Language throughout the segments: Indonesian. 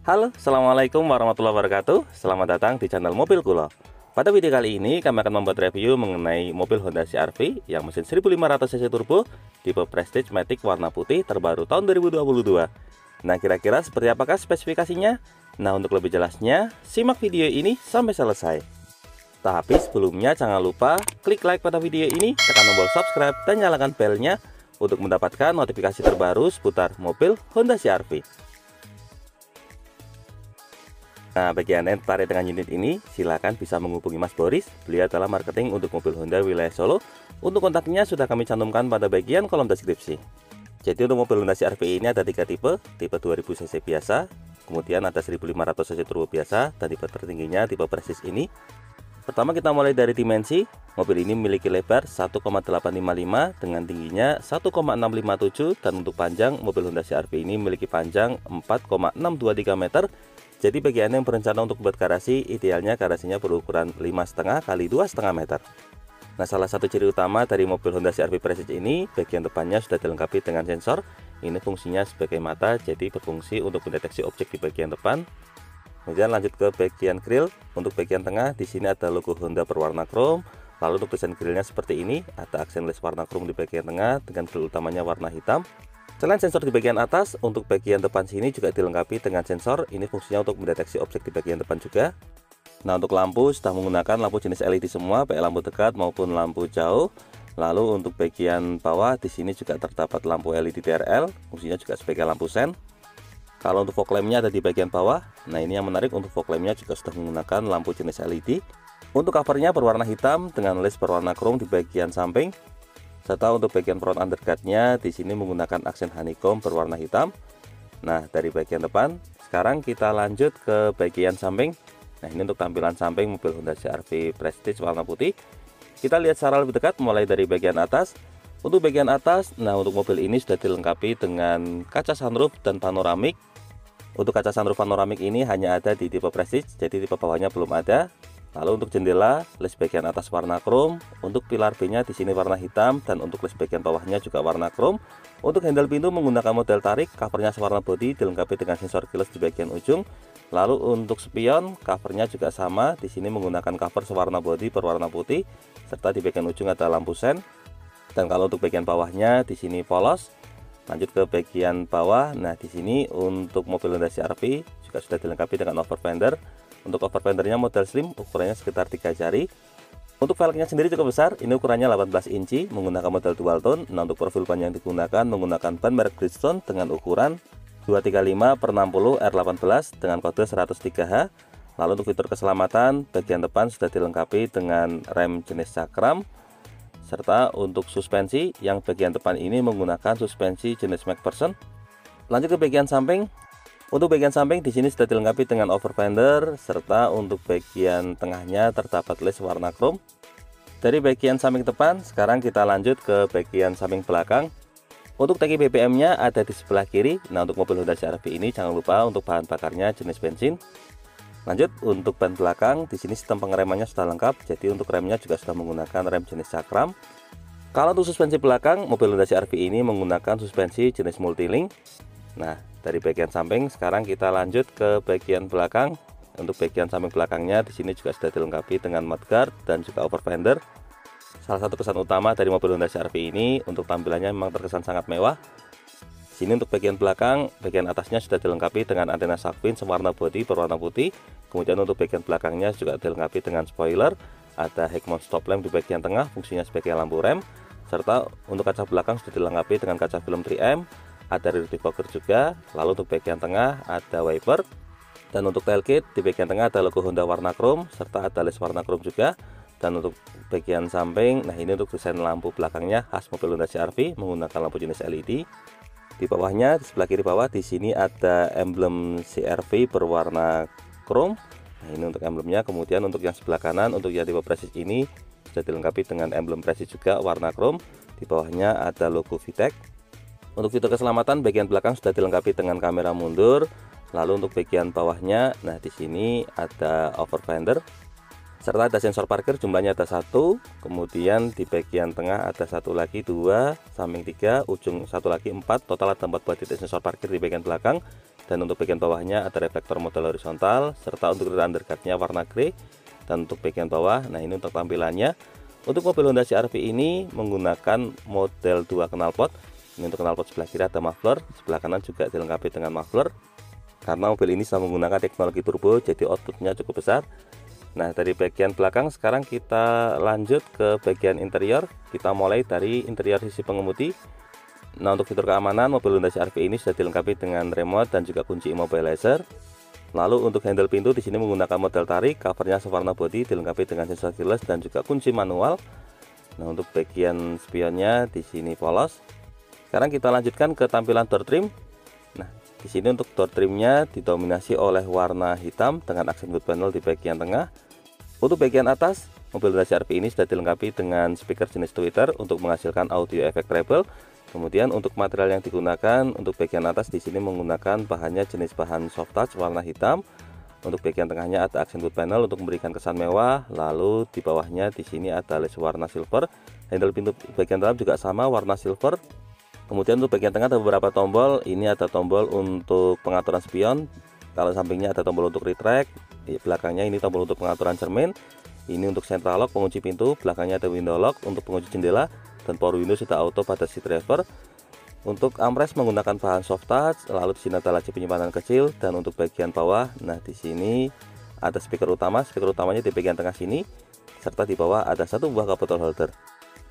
Halo, Assalamualaikum warahmatullahi wabarakatuh. Selamat datang di channel Mobil Kulo. Pada video kali ini kami akan membuat review mengenai mobil Honda CR-V yang mesin 1500 cc turbo tipe Prestige Matic warna putih terbaru tahun 2022. Nah, kira-kira seperti apakah spesifikasinya? Nah, untuk lebih jelasnya, simak video ini sampai selesai. Tapi sebelumnya jangan lupa klik like pada video ini, tekan tombol subscribe dan nyalakan belnya untuk mendapatkan notifikasi terbaru seputar mobil Honda CR-V. Nah, bagi Anda yang tertarik dengan unit ini, silakan bisa menghubungi Mas Boris. Beliau adalah marketing untuk mobil Honda wilayah Solo. Untuk kontaknya sudah kami cantumkan pada bagian kolom deskripsi. Jadi untuk mobil Honda CR-V ini ada 3 tipe. Tipe 2000 cc biasa, kemudian ada 1500 cc turbo biasa, dan tipe tertingginya tipe Prestige ini. Pertama kita mulai dari dimensi. Mobil ini memiliki lebar 1,855 dengan tingginya 1,657, dan untuk panjang mobil Honda CR-V ini memiliki panjang 4,623 meter. Jadi bagi Anda yang berencana untuk buat garasi, idealnya garasinya berukuran 5,5 kali 2,5 meter. Nah, salah satu ciri utama dari mobil Honda CR-V Prestige ini, bagian depannya sudah dilengkapi dengan sensor. Ini fungsinya sebagai mata, jadi berfungsi untuk mendeteksi objek di bagian depan. Kemudian lanjut ke bagian grill. Untuk bagian tengah, di sini ada logo Honda berwarna chrome. Lalu untuk desain grillnya seperti ini, ada aksen les warna chrome di bagian tengah dengan grill utamanya warna hitam. Selain sensor di bagian atas, untuk bagian depan sini juga dilengkapi dengan sensor. Ini fungsinya untuk mendeteksi objek di bagian depan juga. Nah, untuk lampu sudah menggunakan lampu jenis LED semua, baik lampu dekat maupun lampu jauh. Lalu untuk bagian bawah di sini juga terdapat lampu LED TRL, fungsinya juga sebagai lampu sen. Kalau untuk fog lampnya ada di bagian bawah. Nah, ini yang menarik, untuk fog lampnya juga sudah menggunakan lampu jenis LED. Untuk covernya berwarna hitam dengan les berwarna chrome di bagian samping. Serta untuk bagian front underguardnya di sini menggunakan aksen honeycomb berwarna hitam. Nah, dari bagian depan, sekarang kita lanjut ke bagian samping. Nah, ini untuk tampilan samping mobil Honda CR-V Prestige warna putih. Kita lihat secara lebih dekat mulai dari bagian atas. Untuk bagian atas, nah untuk mobil ini sudah dilengkapi dengan kaca sunroof dan panoramik. Untuk kaca sunroof panoramik ini hanya ada di tipe Prestige, jadi tipe bawahnya belum ada. Lalu untuk jendela, les bagian atas warna chrome, untuk pilar B-nya di sini warna hitam, dan untuk les bagian bawahnya juga warna chrome. Untuk handle pintu menggunakan model tarik, covernya sewarna body, dilengkapi dengan sensor keyless di bagian ujung. Lalu untuk spion, covernya juga sama, di sini menggunakan cover sewarna body berwarna putih, serta di bagian ujung ada lampu sen. Dan kalau untuk bagian bawahnya di sini polos. Lanjut ke bagian bawah, nah di sini untuk mobil Honda CR-V juga sudah dilengkapi dengan over fender. Untuk over fendernya model slim, ukurannya sekitar 3 jari. Untuk velgnya sendiri cukup besar, ini ukurannya 18 inci, menggunakan model dual tone. Nah, untuk profil ban yang digunakan menggunakan ban merek Bridgestone dengan ukuran 235/60 R18 dengan kode 103H. Lalu untuk fitur keselamatan, bagian depan sudah dilengkapi dengan rem jenis cakram. Serta untuk suspensi, yang bagian depan ini menggunakan suspensi jenis MacPherson. Lanjut ke bagian samping. Untuk bagian samping di sini sudah dilengkapi dengan over fender, serta untuk bagian tengahnya terdapat les warna chrome. Dari bagian samping depan, sekarang kita lanjut ke bagian samping belakang. Untuk tangki BBM-nya ada di sebelah kiri. Nah, untuk mobil Honda CR-V ini jangan lupa untuk bahan bakarnya jenis bensin. Lanjut untuk ban belakang, di sini sistem pengeremannya sudah lengkap. Jadi untuk remnya juga sudah menggunakan rem jenis cakram. Kalau untuk suspensi belakang, mobil Honda CR-V ini menggunakan suspensi jenis multilink. Nah, dari bagian samping sekarang kita lanjut ke bagian belakang. Untuk bagian samping belakangnya di sini juga sudah dilengkapi dengan mudguard dan juga over fender. Salah satu kesan utama dari mobil Honda CR-V ini, untuk tampilannya memang terkesan sangat mewah. Sini untuk bagian belakang, bagian atasnya sudah dilengkapi dengan antena shark fin sewarna body berwarna putih. Kemudian untuk bagian belakangnya juga dilengkapi dengan spoiler. Ada head mount stop lamp di bagian tengah, fungsinya sebagai lampu rem. Serta untuk kaca belakang sudah dilengkapi dengan kaca film 3M. Ada rear defogger juga. Lalu untuk bagian tengah ada wiper. Dan untuk tailgate di bagian tengah ada logo Honda warna chrome, serta ada les warna chrome juga. Dan untuk bagian samping, nah ini untuk desain lampu belakangnya khas mobil Honda CR-V menggunakan lampu jenis LED. Di bawahnya, di sebelah kiri bawah, di sini ada emblem CR-V berwarna chrome. Nah, ini untuk emblemnya. Kemudian untuk yang sebelah kanan, untuk yang tipe Prestige ini sudah dilengkapi dengan emblem Prestige juga warna chrome. Di bawahnya ada logo VTEC. Untuk fitur keselamatan, bagian belakang sudah dilengkapi dengan kamera mundur. Lalu untuk bagian bawahnya, nah di sini ada over fender. serta ada sensor parkir, jumlahnya ada 1, kemudian di bagian tengah ada 1 lagi, 2, samping 3, ujung 1 lagi 4, total ada 4 buah titik sensor parkir di bagian belakang. Dan untuk bagian bawahnya ada reflektor model horizontal, serta untuk rear underguardnya warna grey. Dan untuk bagian bawah, nah ini untuk tampilannya. Untuk mobil Honda CR-V ini menggunakan model 2 knalpot. Ini untuk knalpot sebelah kiri ada muffler, sebelah kanan juga dilengkapi dengan muffler. Karena mobil ini sudah menggunakan teknologi turbo, jadi outputnya cukup besar. Nah, dari bagian belakang sekarang kita lanjut ke bagian interior. Kita mulai dari interior sisi pengemudi. Nah, untuk fitur keamanan, mobil Honda CR-V ini sudah dilengkapi dengan remote dan juga kunci immobilizer. Lalu untuk handle pintu di sini menggunakan model tarik, covernya sewarna body, dilengkapi dengan sensor keyless dan juga kunci manual. Nah, untuk bagian spionnya di sini polos. Sekarang kita lanjutkan ke tampilan door trim. Nah, di sini untuk door trimnya didominasi oleh warna hitam dengan aksen wood panel di bagian tengah. Untuk bagian atas, mobil Honda CR-V ini sudah dilengkapi dengan speaker jenis tweeter untuk menghasilkan audio efek treble. Kemudian untuk material yang digunakan untuk bagian atas di sini menggunakan bahannya jenis bahan soft touch warna hitam. Untuk bagian tengahnya ada aksen wood panel untuk memberikan kesan mewah. Lalu di bawahnya di sini ada les warna silver. Handle pintu bagian dalam juga sama warna silver. Kemudian untuk bagian tengah ada beberapa tombol. Ini ada tombol untuk pengaturan spion. Kalau sampingnya ada tombol untuk retract. Di belakangnya ini tombol untuk pengaturan cermin. Ini untuk central lock pengunci pintu. Belakangnya ada window lock untuk pengunci jendela. Dan power window sudah auto pada seat driver. Untuk armrest menggunakan bahan soft touch. Lalu di sini ada laci penyimpanan kecil. Dan untuk bagian bawah, nah di sini ada speaker utama. Speaker utamanya di bagian tengah sini. Serta di bawah ada satu buah cup bottle holder.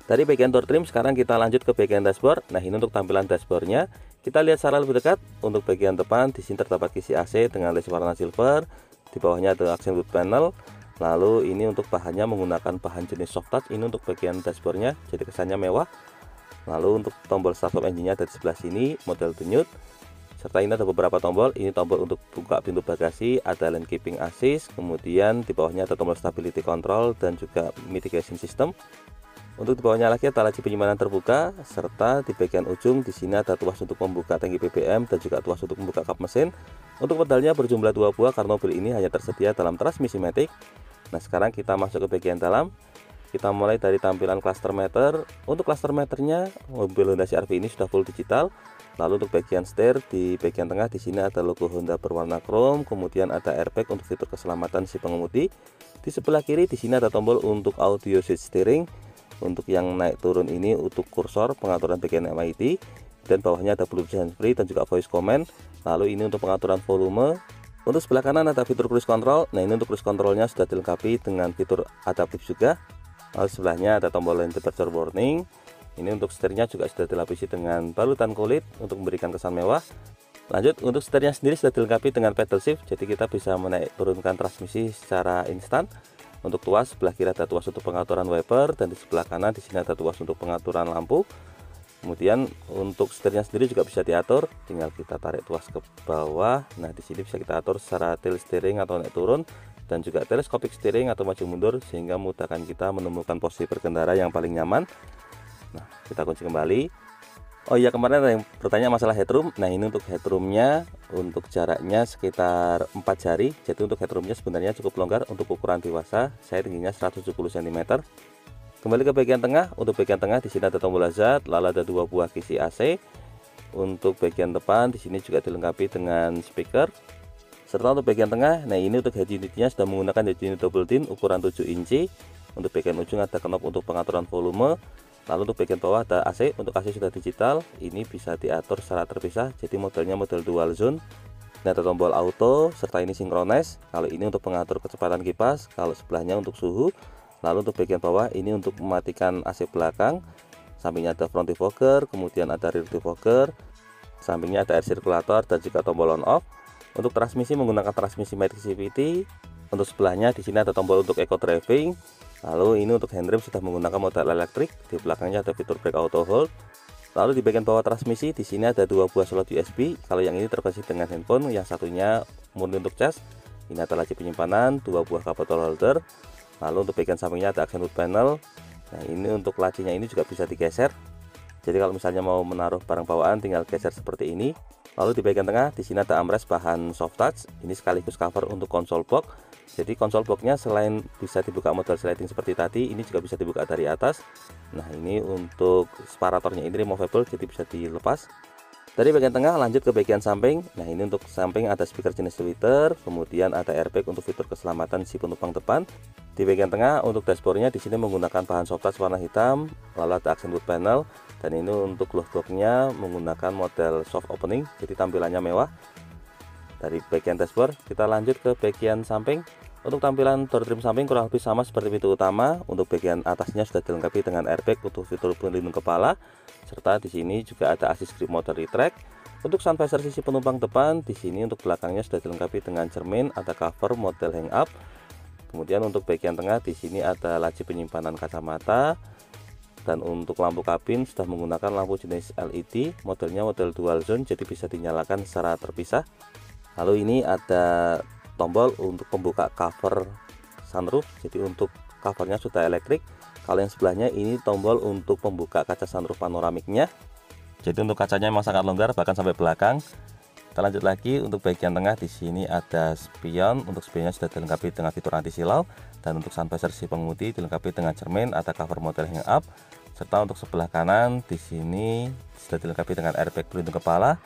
Dari bagian door trim sekarang kita lanjut ke bagian dashboard. Nah, ini untuk tampilan dashboardnya. Kita lihat secara lebih dekat. Untuk bagian depan di sini terdapat kisi AC dengan les warna silver. Di bawahnya ada aksen wood panel. Lalu ini untuk bahannya menggunakan bahan jenis soft touch. Ini untuk bagian dashboardnya, jadi kesannya mewah. Lalu untuk tombol start stop engine-nya ada di sebelah sini, model denyut. Serta ini ada beberapa tombol. Ini tombol untuk buka pintu bagasi, ada lane keeping assist. Kemudian di bawahnya ada tombol stability control dan juga mitigation system. Untuk di bawahnya lagi ada laci penyimpanan terbuka, serta di bagian ujung di sini ada tuas untuk membuka tangki BBM dan juga tuas untuk membuka kap mesin. Untuk pedalnya berjumlah 2 buah karena mobil ini hanya tersedia dalam transmisi matic. Nah, sekarang kita masuk ke bagian dalam. Kita mulai dari tampilan cluster meter. Untuk cluster meternya mobil Honda CR-V ini sudah full digital. Lalu untuk bagian setir di bagian tengah di sini ada logo Honda berwarna chrome, kemudian ada airbag untuk fitur keselamatan si pengemudi. Di sebelah kiri di sini ada tombol untuk audio switch steering. Untuk yang naik turun ini untuk kursor pengaturan bagian MID, dan bawahnya ada Bluetooth handsfree dan juga voice command. Lalu ini untuk pengaturan volume. Untuk sebelah kanan ada fitur cruise control. Nah, ini untuk cruise controlnya sudah dilengkapi dengan fitur adaptif juga. Lalu sebelahnya ada tombol lane departure warning. Ini untuk setirnya juga sudah dilapisi dengan balutan kulit untuk memberikan kesan mewah. Lanjut, untuk setirnya sendiri sudah dilengkapi dengan pedal shift, jadi kita bisa menaik turunkan transmisi secara instan. Untuk tuas sebelah kiri ada tuas untuk pengaturan wiper, dan di sebelah kanan di sini ada tuas untuk pengaturan lampu. Kemudian untuk setirnya sendiri juga bisa diatur, tinggal kita tarik tuas ke bawah. Nah, di sini bisa kita atur secara tilt steering atau naik turun, dan juga telescopic steering atau maju mundur, sehingga memudahkan kita menemukan posisi berkendara yang paling nyaman. Nah, kita kunci kembali. Oh iya, kemarin ada yang bertanya masalah headroom. Nah, ini untuk headroomnya, untuk jaraknya sekitar 4 jari. Jadi untuk headroomnya sebenarnya cukup longgar untuk ukuran dewasa. Saya tingginya 170 cm. Kembali ke bagian tengah. Untuk bagian tengah di sini ada tombol hazard, lalu ada 2 buah kisi AC. Untuk bagian depan di sini juga dilengkapi dengan speaker. Serta untuk bagian tengah, nah ini untuk head unitnya sudah menggunakan head unit double din ukuran 7 inci. Untuk bagian ujung ada knob untuk pengaturan volume. Lalu untuk bagian bawah ada AC. Untuk AC sudah digital, ini bisa diatur secara terpisah, jadi modelnya model dual zone. Ini ada tombol auto, serta ini synchronize. Kalau ini untuk pengatur kecepatan kipas, kalau sebelahnya untuk suhu. Lalu untuk bagian bawah ini untuk mematikan AC belakang. Sampingnya ada front defogger, kemudian ada rear defogger. Sampingnya ada air circulator dan juga tombol on off. Untuk transmisi menggunakan transmisi Matic CVT. Untuk sebelahnya di sini ada tombol untuk eco driving. Lalu ini untuk handrem sudah menggunakan model elektrik. Di belakangnya ada fitur brake auto hold. Lalu di bagian bawah transmisi di sini ada 2 buah slot USB. Kalau yang ini terkoneksi dengan handphone, yang satunya murni untuk cas. Ini ada laci penyimpanan, 2 buah cup bottle holder. Lalu untuk bagian sampingnya ada aksen wood panel. Nah, ini untuk lacinya ini juga bisa digeser. Jadi kalau misalnya mau menaruh barang bawaan tinggal geser seperti ini. Lalu di bagian tengah di sini ada armrest bahan soft touch. Ini sekaligus cover untuk konsol box. Jadi konsol boxnya selain bisa dibuka model sliding seperti tadi, ini juga bisa dibuka dari atas. Nah, ini untuk separatornya ini removable, jadi bisa dilepas. Dari bagian tengah lanjut ke bagian samping. Nah, ini untuk samping ada speaker jenis tweeter, kemudian ada airbag untuk fitur keselamatan si penumpang depan. Di bagian tengah untuk dashboardnya di sini menggunakan bahan soft touch warna hitam, lalu ada accent wood panel, dan ini untuk glove boxnya menggunakan model soft opening, jadi tampilannya mewah. Dari bagian dashboard kita lanjut ke bagian samping. Untuk tampilan door trim samping kurang lebih sama seperti pintu utama. Untuk bagian atasnya sudah dilengkapi dengan airbag untuk fitur pelindung kepala, serta di sini juga ada assist grip motor retract. Untuk sun visor sisi penumpang depan, di sini untuk belakangnya sudah dilengkapi dengan cermin, ada cover model hang up. Kemudian untuk bagian tengah di sini ada laci penyimpanan kacamata. Dan untuk lampu kabin sudah menggunakan lampu jenis LED, modelnya model dual zone, jadi bisa dinyalakan secara terpisah. Lalu ini ada tombol untuk pembuka cover sunroof, jadi untuk covernya sudah elektrik. Kalau yang sebelahnya ini tombol untuk pembuka kaca sunroof panoramiknya, jadi untuk kacanya memang sangat longgar bahkan sampai belakang. Kita lanjut lagi untuk bagian tengah, di sini ada spion. Untuk spionnya sudah dilengkapi dengan fitur anti silau, dan untuk sun visor si pengemudi dilengkapi dengan cermin, ada cover model hang up, serta untuk sebelah kanan di sini sudah dilengkapi dengan airbag pelindung kepala.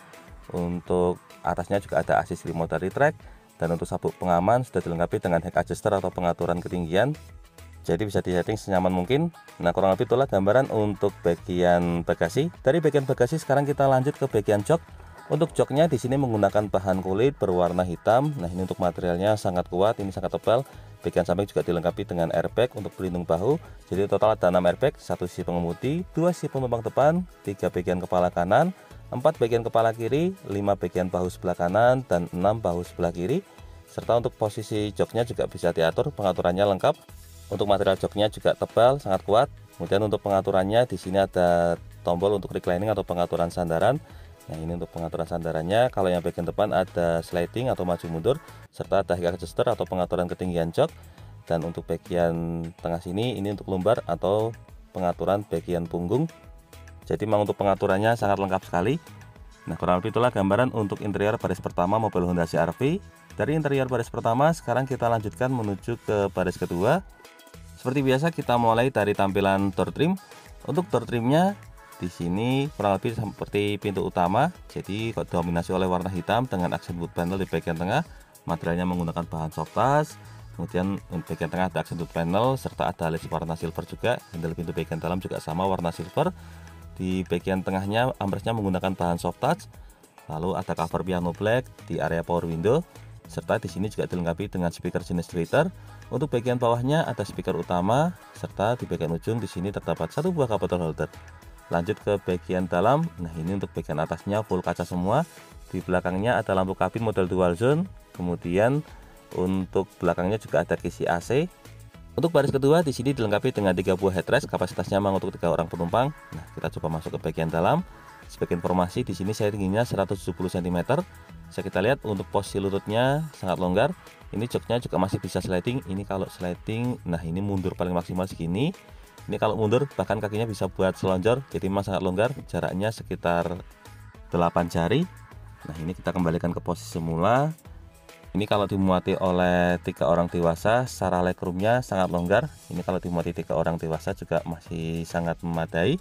Untuk atasnya juga ada assist remote retract, dan untuk sabuk pengaman sudah dilengkapi dengan head adjuster atau pengaturan ketinggian, jadi bisa disetting senyaman mungkin. Nah, kurang lebih itulah gambaran untuk bagian bagasi. Dari bagian bagasi sekarang kita lanjut ke bagian jok. Untuk joknya di sini menggunakan bahan kulit berwarna hitam. Nah, ini untuk materialnya sangat kuat, ini sangat tebal. Bagian samping juga dilengkapi dengan airbag untuk pelindung bahu. Jadi total ada 6 airbag, 1 sisi pengemudi, 2 sisi penumpang depan, 3 bagian kepala kanan, 4 bagian kepala kiri, 5 bagian bahu sebelah kanan, dan 6 bahu sebelah kiri. Serta untuk posisi joknya juga bisa diatur, pengaturannya lengkap. Untuk material joknya juga tebal, sangat kuat. Kemudian untuk pengaturannya di sini ada tombol untuk reclining atau pengaturan sandaran. Nah, ini untuk pengaturan sandarannya. Kalau yang bagian depan ada sliding atau maju mundur, serta ada head adjuster atau pengaturan ketinggian jok. Dan untuk bagian tengah sini ini untuk lumbar atau pengaturan bagian punggung. Jadi memang untuk pengaturannya sangat lengkap sekali. Nah, kurang lebih itulah gambaran untuk interior baris pertama mobil Honda CR-V. Dari interior baris pertama sekarang kita lanjutkan menuju ke baris kedua. Seperti biasa kita mulai dari tampilan door trim. Untuk door trimnya di sini kurang lebih seperti pintu utama, jadi dominasi oleh warna hitam dengan accent wood panel di bagian tengah. Materialnya menggunakan bahan soft touch. Kemudian di bagian tengah ada accent wood panel serta ada list warna silver juga. Handle pintu bagian dalam juga sama warna silver. Di bagian tengahnya amresnya menggunakan bahan soft touch. Lalu ada cover piano black di area power window, serta di sini juga dilengkapi dengan speaker jenis tweeter. Untuk bagian bawahnya ada speaker utama, serta di bagian ujung di sini terdapat satu buah cup bottle holder. Lanjut ke bagian dalam. Nah, ini untuk bagian atasnya full kaca semua. Di belakangnya ada lampu kabin model dual zone. Kemudian untuk belakangnya juga ada kisi AC. Untuk baris kedua di sini dilengkapi dengan 3 buah headrest, kapasitasnya memang untuk 3 orang penumpang. Nah, kita coba masuk ke bagian dalam. Sebagai informasi di sini saya tingginya 170 cm. Bisa kita lihat untuk posisi lututnya sangat longgar. Ini joknya juga masih bisa sliding. Ini kalau sliding, nah ini mundur paling maksimal segini. Ini kalau mundur bahkan kakinya bisa buat selonjor. Jadi memang sangat longgar. Jaraknya sekitar 8 jari. Nah, ini kita kembalikan ke posisi semula. Ini kalau dimuati oleh 3 orang dewasa, secara legroomnya sangat longgar. Ini kalau dimuati 3 orang dewasa juga masih sangat memadai.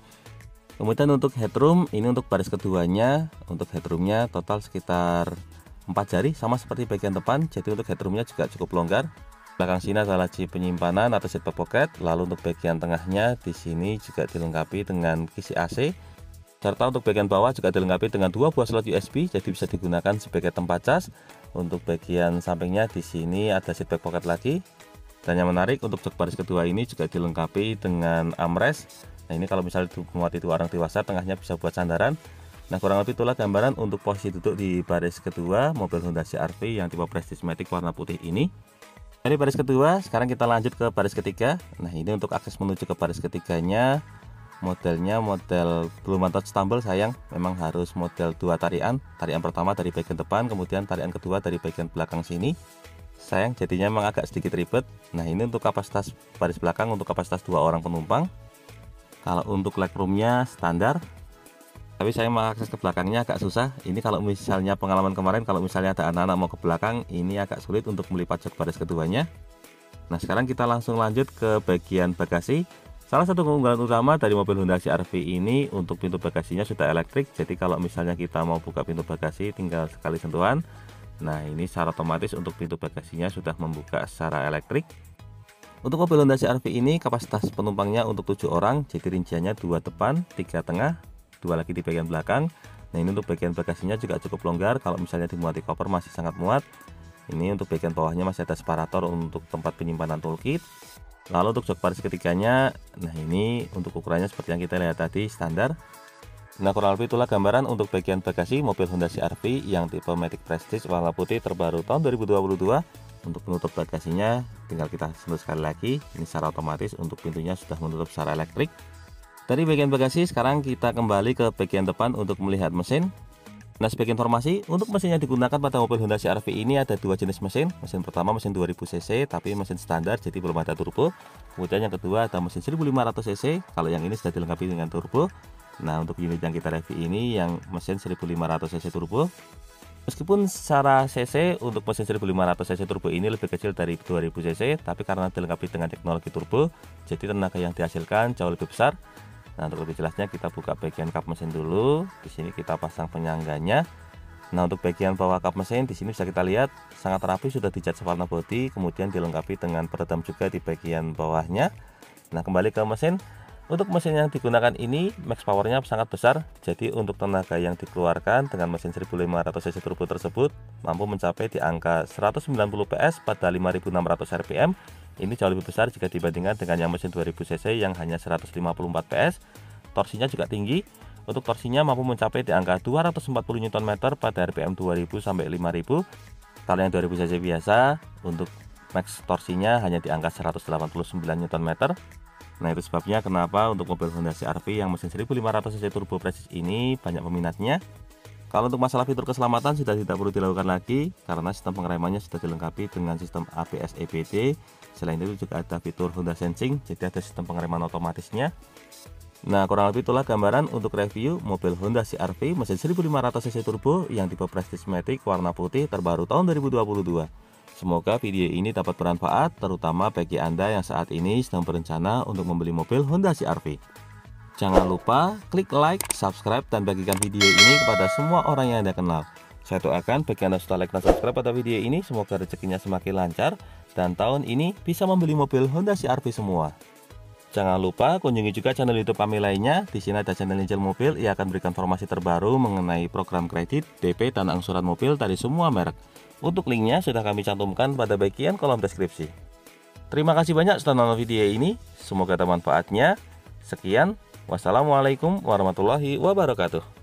Kemudian untuk headroom, ini untuk baris keduanya. Untuk headroomnya total sekitar 4 jari, sama seperti bagian depan. Jadi untuk headroomnya juga cukup longgar. Belakang sini ada laci penyimpanan atau seatbelt pocket. Lalu untuk bagian tengahnya di sini juga dilengkapi dengan kisi AC. Serta untuk bagian bawah juga dilengkapi dengan 2 buah slot USB, jadi bisa digunakan sebagai tempat cas. Untuk bagian sampingnya di sini ada seatbelt pocket lagi. Dan yang menarik untuk jok baris kedua ini juga dilengkapi dengan armrest. Nah, ini kalau misalnya dimuati 2 orang dewasa, tengahnya bisa buat sandaran. Nah, kurang lebih itulah gambaran untuk posisi duduk di baris kedua mobil Honda CR-V yang tipe Prestige Matic warna putih ini. Dari baris kedua sekarang kita lanjut ke baris ketiga. Nah, ini untuk akses menuju ke baris ketiganya. Modelnya model belum touch tumble, sayang, memang harus model 2 tarian. Tarian pertama dari bagian depan, kemudian tarian kedua dari bagian belakang sini. Sayang, jadinya memang agak sedikit ribet. Nah, ini untuk kapasitas baris belakang untuk kapasitas 2 orang penumpang. Kalau untuk legroomnya standar, tapi saya mau akses ke belakangnya agak susah. Ini kalau misalnya pengalaman kemarin, kalau misalnya ada anak-anak mau ke belakang, ini agak sulit untuk melipat jok baris keduanya. Nah, sekarang kita langsung lanjut ke bagian bagasi. Salah satu keunggulan utama dari mobil Honda CR-V ini untuk pintu bagasinya sudah elektrik. Jadi kalau misalnya kita mau buka pintu bagasi tinggal sekali sentuhan. Nah, ini secara otomatis untuk pintu bagasinya sudah membuka secara elektrik. Untuk mobil Honda CR-V ini kapasitas penumpangnya untuk 7 orang. Jadi rinciannya 2 depan, 3 tengah, 2 lagi di bagian belakang. Nah, ini untuk bagian bagasinya juga cukup longgar. Kalau misalnya dimuati koper masih sangat muat. Ini untuk bagian bawahnya masih ada separator untuk tempat penyimpanan toolkit. Lalu untuk jok baris ketiganya, nah ini untuk ukurannya seperti yang kita lihat tadi, standar. Nah, kurang lebih itulah gambaran untuk bagian bagasi mobil Honda CR-V yang tipe Matic Prestige warna putih terbaru tahun 2022. Untuk penutup bagasinya tinggal kita sentuh sekali lagi. Ini secara otomatis untuk pintunya sudah menutup secara elektrik. Dari bagian bagasi sekarang kita kembali ke bagian depan untuk melihat mesin. Nah, sebagai informasi, untuk mesin yang digunakan pada mobil Honda CR-V ini ada 2 jenis mesin. Mesin pertama mesin 2000 cc tapi mesin standar, jadi belum ada turbo. Kemudian yang kedua ada mesin 1500 cc, kalau yang ini sudah dilengkapi dengan turbo. Nah, untuk unit yang kita review ini yang mesin 1500 cc turbo. Meskipun secara cc untuk mesin 1500 cc turbo ini lebih kecil dari 2000 cc, tapi karena dilengkapi dengan teknologi turbo, jadi tenaga yang dihasilkan jauh lebih besar. Nah, untuk lebih jelasnya kita buka bagian kap mesin dulu. Di sini kita pasang penyangganya. Nah, untuk bagian bawah kap mesin di sini bisa kita lihat sangat rapi, sudah dicat warna bodi, kemudian dilengkapi dengan peredam juga di bagian bawahnya. Nah, kembali ke mesin. Untuk mesin yang digunakan ini max powernya sangat besar. Jadi untuk tenaga yang dikeluarkan dengan mesin 1500 cc turbo tersebut mampu mencapai di angka 190 PS pada 5600 rpm. Ini jauh lebih besar jika dibandingkan dengan yang mesin 2000 cc yang hanya 154 PS. Torsinya juga tinggi. Untuk torsinya mampu mencapai di angka 240 Nm pada RPM 2000 sampai 5000. Kalau yang 2000 cc biasa untuk max torsinya hanya di angka 189 Nm. Nah, itu sebabnya kenapa untuk mobil Honda CR-V yang mesin 1500 cc turbo prestige ini banyak peminatnya. Kalau untuk masalah fitur keselamatan sudah tidak perlu dilakukan lagi karena sistem pengeremannya sudah dilengkapi dengan sistem ABS EBD. Selain itu juga ada fitur Honda Sensing, jadi ada sistem pengereman otomatisnya. Nah, kurang lebih itulah gambaran untuk review mobil Honda CR-V mesin 1500 cc turbo yang tipe Prestige Matic warna putih terbaru tahun 2022. Semoga video ini dapat bermanfaat terutama bagi Anda yang saat ini sedang berencana untuk membeli mobil Honda CR-V. Jangan lupa klik like, subscribe, dan bagikan video ini kepada semua orang yang Anda kenal. Saya doakan bagi Anda sudah like dan subscribe pada video ini, semoga rezekinya semakin lancar dan tahun ini bisa membeli mobil Honda CR-V semua. Jangan lupa kunjungi juga channel YouTube kami lainnya. Di sini ada channel Ninja Mobil yang akan berikan informasi terbaru mengenai program kredit, DP, dan angsuran mobil dari semua merek. Untuk linknya sudah kami cantumkan pada bagian kolom deskripsi. Terima kasih banyak sudah nonton video ini. Semoga ada manfaatnya. Sekian. Wassalamualaikum warahmatullahi wabarakatuh.